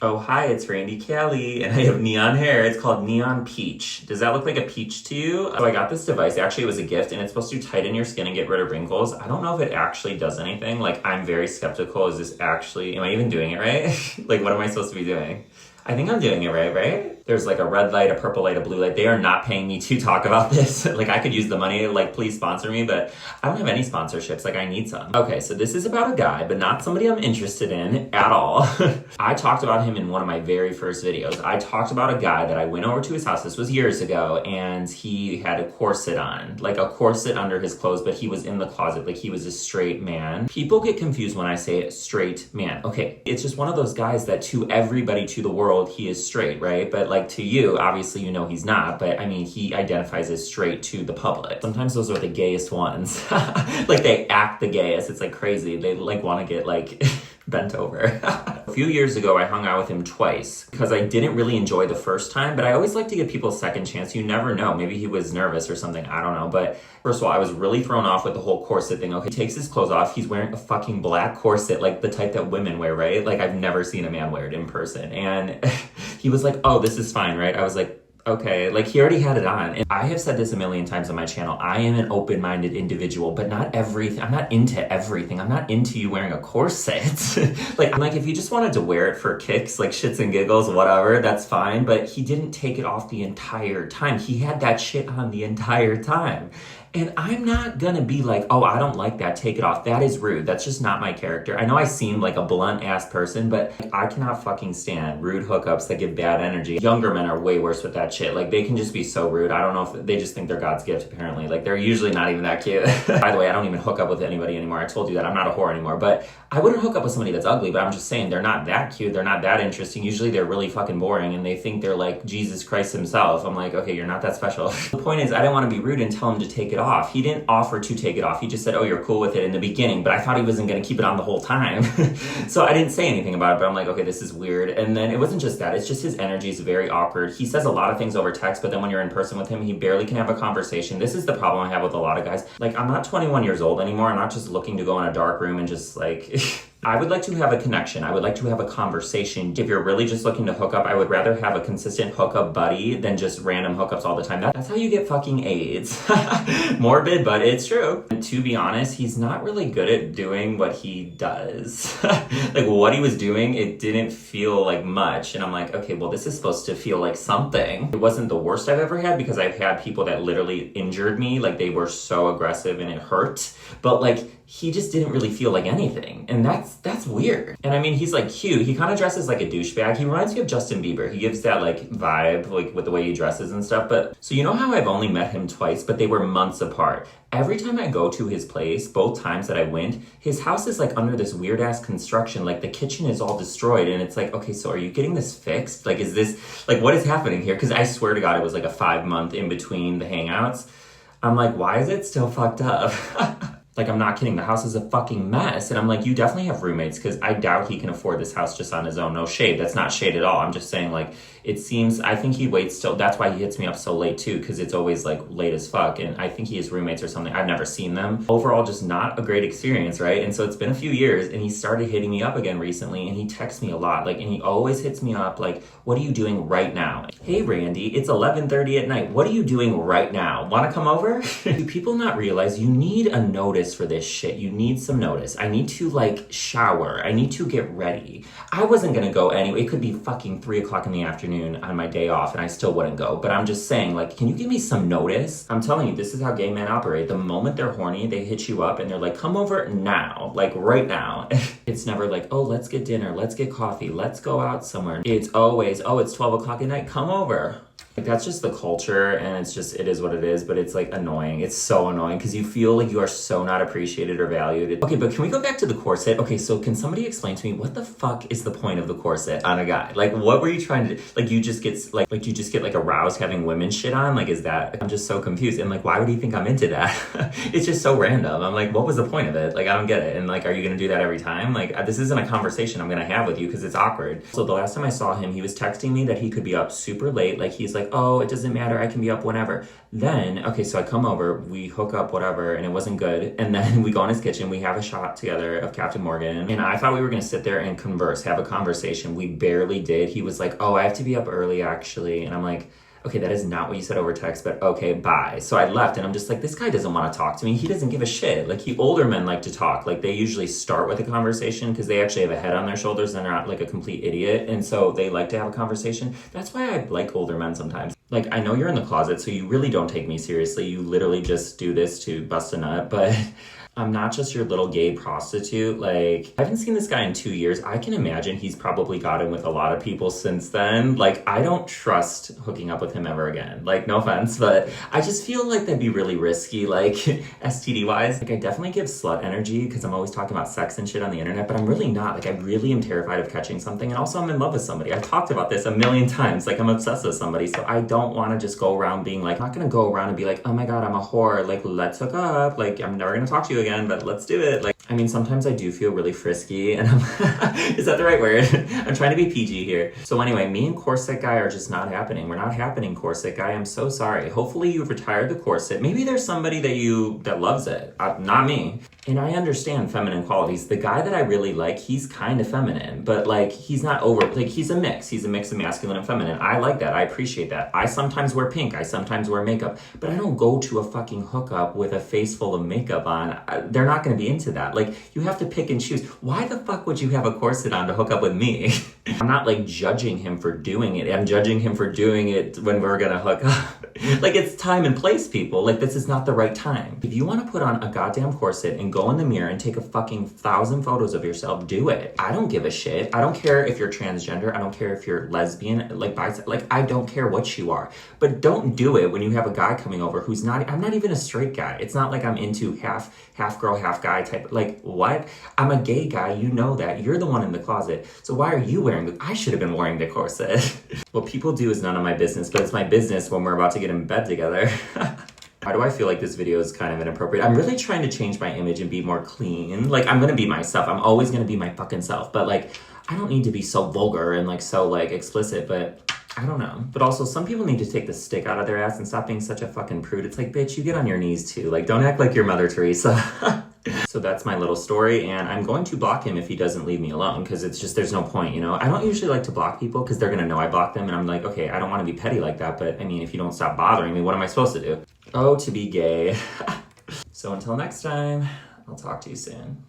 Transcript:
Oh, hi, it's Randy Kelly, and I have neon hair. It's called Neon Peach. Does that look like a peach to you? So I got this device. Actually, it was a gift, and it's supposed to tighten your skin and get rid of wrinkles. I don't know if it actually does anything. Like, I'm very skeptical. Is this actually, am I even doing it right? Like, what am I supposed to be doing? I think I'm doing it right, right? There's like a red light, a purple light, a blue light. They are not paying me to talk about this. Like, I could use the money, like, please sponsor me, but I don't have any sponsorships. Like, I need some. Okay, so this is about a guy, but not somebody I'm interested in at all. I talked about him in one of my very first videos. I talked about a guy that I went over to his house. This was years ago, and he had a corset on, like a corset under his clothes, but he was in the closet, like he was a straight man. People get confused when I say straight man. Okay, it's just one of those guys that to everybody, to the world, he is straight, right? But like to you, obviously you know he's not, but I mean, he identifies as straight to the public. Sometimes those are the gayest ones. Like they act the gayest. It's like crazy. They like want to get like bent over. A few years ago, I hung out with him twice because I didn't really enjoy the first time, but I always like to give people a second chance. You never know. Maybe he was nervous or something. I don't know. But first of all, I was really thrown off with the whole corset thing. Okay, he takes his clothes off. He's wearing a fucking black corset, like the type that women wear, right? Like I've never seen a man wear it in person. And he was like, oh, this is fine, right? I was like, okay, like he already had it on. And I have said this a million times on my channel. I am an open-minded individual, but not everything. I'm not into everything. I'm not into you wearing a corset. Like, I'm like, if you just wanted to wear it for kicks, like shits and giggles, whatever, that's fine. But he didn't take it off the entire time. He had that shit on the entire time. And I'm not gonna be like, oh, I don't like that, take it off. That is rude. That's just not my character. I know I seem like a blunt ass person, but I cannot fucking stand rude hookups that give bad energy. Younger men are way worse with that shit. Like they can just be so rude. I don't know if they just think they're God's gift apparently. Like they're usually not even that cute. By the way, I don't even hook up with anybody anymore. I told you that I'm not a whore anymore, but I wouldn't hook up with somebody that's ugly, but I'm just saying they're not that cute. They're not that interesting. Usually they're really fucking boring and they think they're like Jesus Christ himself. I'm like, okay, you're not that special. The point is I didn't want to be rude and tell him to take it off. He didn't offer to take it off. He just said, oh, you're cool with it in the beginning, but I thought he wasn't going to keep it on the whole time. So I didn't say anything about it, but I'm like, okay, this is weird. And then it wasn't just that. It's just his energy is very awkward. He says a lot of things over text, but then when you're in person with him, he barely can have a conversation. This is the problem I have with a lot of guys. Like, I'm not 21 years old anymore. I'm not just looking to go in a dark room and just like... I would like to have a connection. I would like to have a conversation. If you're really just looking to hook up, I would rather have a consistent hookup buddy than just random hookups all the time. That's how you get fucking AIDS. Morbid, but it's true. And to be honest, he's not really good at doing what he does. Like what he was doing, it didn't feel like much. And I'm like, okay, well, this is supposed to feel like something. It wasn't the worst I've ever had because I've had people that literally injured me. Like they were so aggressive and it hurt. But like, he just didn't really feel like anything. And that's weird. And I mean, he's like cute. He kind of dresses like a douchebag. He reminds me of Justin Bieber. He gives that like vibe, like with the way he dresses and stuff. But so you know how I've only met him twice, but they were months apart. Every time I go to his place, both times that I went, his house is like under this weird ass construction. Like the kitchen is all destroyed. And it's like, okay, so are you getting this fixed? Like, is this, like, what is happening here? Because I swear to God, it was like a 5-month in between the hangouts. I'm like, why is it still fucked up? Like, I'm not kidding. The house is a fucking mess. And I'm like, you definitely have roommates because I doubt he can afford this house just on his own. No shade. That's not shade at all. I'm just saying, like, it seems, I think he waits till, that's why he hits me up so late too, because it's always like late as fuck. And I think he has roommates or something. I've never seen them. Overall, just not a great experience, right? And so it's been a few years and he started hitting me up again recently and he texts me a lot. Like, and he always hits me up like, what are you doing right now? Hey, Randy, it's 11:30 at night. What are you doing right now? Want to come over? Do people not realize you need a notice for this shit? You need some notice. I need to like shower. I need to get ready. I wasn't going to go anyway. It could be fucking 3 o'clock in the afternoon on my day off and I still wouldn't go. But I'm just saying, like, can you give me some notice? I'm telling you, this is how gay men operate. The moment they're horny, they hit you up and they're like, come over now, like right now. It's never like, oh, let's get dinner, let's get coffee, let's go out somewhere. It's always, oh, it's 12 o'clock at night, come over. Like, that's just the culture and it's just, it is what it is, but it's like annoying. It's so annoying because you feel like you are so not appreciated or valued. Okay, but can we go back to the corset? Okay, so can somebody explain to me what the fuck is the point of the corset on a guy? Like, what were you trying to do? Like, you just get like you just get like aroused having women shit on? Like, is that, I'm just so confused. And like, why would he think I'm into that? It's just so random. I'm like, what was the point of it? Like, I don't get it. And like, are you gonna do that every time? Like, this isn't a conversation I'm gonna have with you because it's awkward. So the last time I saw him, he was texting me that he could be up super late. Like, he's like, like, oh, it doesn't matter, I can be up whenever. Then, okay, so I come over, we hook up, whatever, and it wasn't good. And then we go in his kitchen, we have a shot together of Captain Morgan. And I thought we were gonna sit there and converse, have a conversation. We barely did. He was like, oh, I have to be up early actually. And I'm like, okay, that is not what you said over text, but okay, bye. So I left and I'm just like, this guy doesn't want to talk to me. He doesn't give a shit. Like, older men like to talk. Like, they usually start with a conversation because they actually have a head on their shoulders and they're not like a complete idiot. And so they like to have a conversation. That's why I like older men sometimes. Like, I know you're in the closet, so you really don't take me seriously. You literally just do this to bust a nut, but I'm not just your little gay prostitute. Like, I haven't seen this guy in 2 years. I can imagine he's probably gotten with a lot of people since then. Like, I don't trust hooking up with him ever again. Like, no offense, but I just feel like that'd be really risky, like, STD-wise. Like, I definitely give slut energy because I'm always talking about sex and shit on the internet, but I'm really not. Like, I really am terrified of catching something, and also I'm in love with somebody. I've talked about this a million times. Like, I'm obsessed with somebody, so I don't want to just go around being like, I'm not gonna go around and be like, oh my god, I'm a whore. Like, let's hook up. Like, I'm never gonna talk to you again, but let's do it. Like, I mean, sometimes I do feel really frisky, and is that the right word? I'm trying to be PG here. So anyway, me and Corset guy are just not happening. We're not happening, Corset guy. I'm so sorry. Hopefully you've retired the corset. Maybe there's somebody that loves it. Not me. And I understand feminine qualities. The guy that I really like, he's kind of feminine, but like, he's not over, like, he's a mix. He's a mix of masculine and feminine. I like that. I appreciate that. I sometimes wear pink. I sometimes wear makeup, but I don't go to a fucking hookup with a face full of makeup on. They're not going to be into that. Like, you have to pick and choose. Why the fuck would you have a corset on to hook up with me? I'm not like judging him for doing it. I'm judging him for doing it when we're gonna hook up. Like, it's time and place, people. Like, this is not the right time. If you want to put on a goddamn corset and go in the mirror and take a fucking 1,000 photos of yourself, do it. I don't give a shit. I don't care if you're transgender. I don't care if you're lesbian, like bisexual. Like, I don't care what you are. But don't do it when you have a guy coming over who's not, I'm not even a straight guy. It's not like I'm into half girl, half guy type. Like, what? I'm a gay guy. You know that. You're the one in the closet. So why are you wearing the, I should have been wearing the corset. What people do is none of my business, but it's my business when we're about to get in bed together. Why do I feel like this video is kind of inappropriate? I'm really trying to change my image and be more clean. Like, I'm gonna be myself. I'm always gonna be my fucking self. But like, I don't need to be so vulgar and like so like explicit, but I don't know. But also, some people need to take the stick out of their ass and stop being such a fucking prude. It's like, bitch, you get on your knees too. Like, don't act like you're Mother Teresa. So that's my little story, and I'm going to block him if he doesn't leave me alone, because it's just, there's no point, you know? I don't usually like to block people because they're gonna know I blocked them, and I'm like, okay, I don't want to be petty like that, but I mean, if you don't stop bothering me, what am I supposed to do? Oh, to be gay. So until next time, I'll talk to you soon.